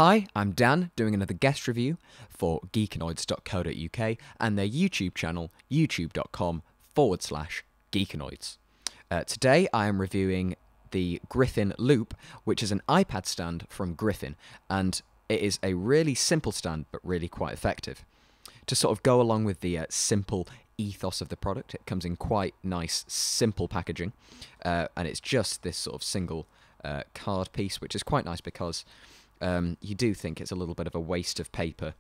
Hi, I'm Dan, doing another guest review for Geekanoids.co.uk and their YouTube channel, youtube.com/Geekanoids. Today I am reviewing the Griffin Loop, which is an iPad stand from Griffin, and it is a really simple stand, but really quite effective. To sort of go along with the simple ethos of the product, it comes in quite nice, simple packaging, and it's just this sort of single card piece, which is quite nice because you do think it's a little bit of a waste of paper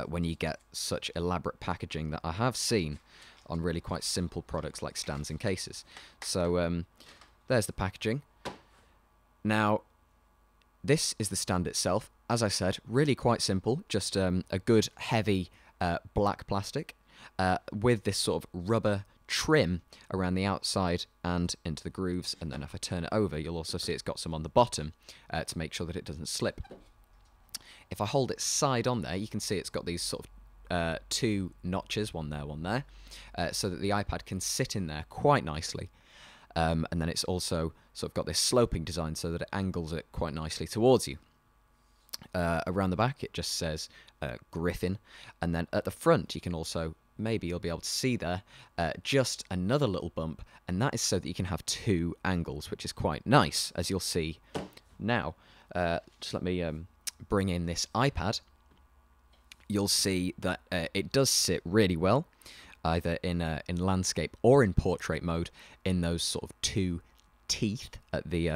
when you get such elaborate packaging that I have seen on really quite simple products like stands and cases. So there's the packaging. Now, this is the stand itself. As I said, really quite simple, just a good heavy black plastic with this sort of rubber trim around the outside and into the grooves, and then if I turn it over you'll also see it's got some on the bottom to make sure that it doesn't slip. If I hold it side on there, you can see it's got these sort of two notches, one there, so that the iPad can sit in there quite nicely, and then it's also sort of got this sloping design so that it angles it quite nicely towards you. Around the back it just says Griffin, and then at the front you can also, maybe you'll be able to see there, just another little bump, and that is so that you can have two angles, which is quite nice, as you'll see now. Just let me bring in this iPad. You'll see that it does sit really well, either in landscape or in portrait mode, in those sort of two teeth at the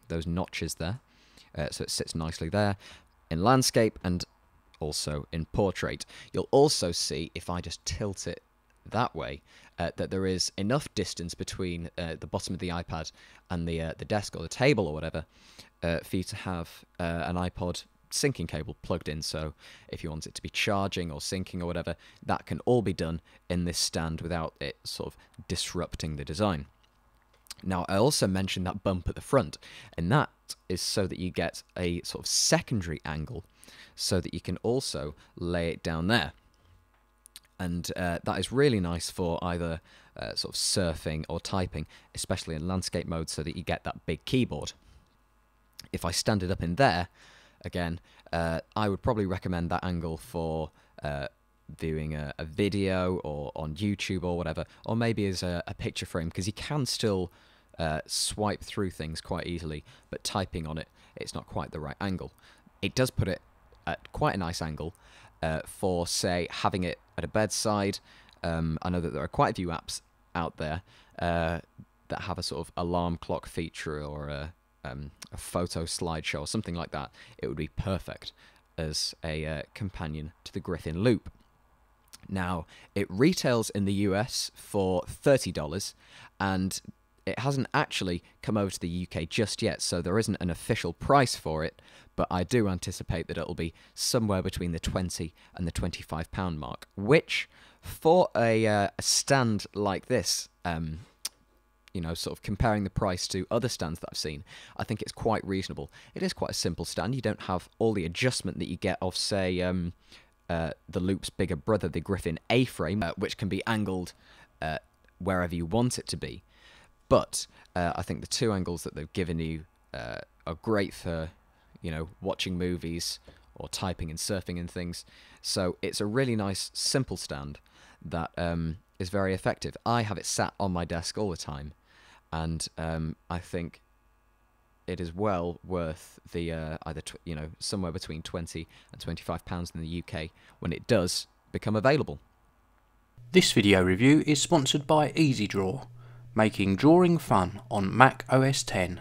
those notches there. So it sits nicely there in landscape and also in portrait. You'll also see, if I just tilt it that way, that there is enough distance between the bottom of the iPad and the desk or the table or whatever for you to have an iPod syncing cable plugged in. So if you want it to be charging or syncing or whatever, that can all be done in this stand without it sort of disrupting the design. Now, I also mentioned that bump at the front, and that is so that you get a sort of secondary angle so that you can also lay it down there. And that is really nice for either sort of surfing or typing, especially in landscape mode, so that you get that big keyboard. If I stand it up in there, again, I would probably recommend that angle for viewing a video or on YouTube or whatever, or maybe as a picture frame, because you can still swipe through things quite easily, but typing on it, it's not quite the right angle. It does put it at quite a nice angle for, say, having it at a bedside. I know that there are quite a few apps out there that have a sort of alarm clock feature or a photo slideshow or something like that. It would be perfect as a companion to the Griffin Loop. Now, it retails in the US for $30, and it hasn't actually come over to the UK just yet, so there isn't an official price for it, but I do anticipate that it'll be somewhere between the £20 and the £25 mark, which, for a stand like this, you know, sort of comparing the price to other stands that I've seen, I think it's quite reasonable. It is quite a simple stand. You don't have all the adjustment that you get of, say, the Loop's bigger brother, the Griffin A-frame, which can be angled wherever you want it to be. But I think the two angles that they've given you are great for, you know, watching movies or typing and surfing and things. So it's a really nice, simple stand that is very effective. I have it sat on my desk all the time, and I think it is well worth the either you know, somewhere between £20 and £25 in the UK when it does become available. This video review is sponsored by EasyDraw, making drawing fun on Mac OS X.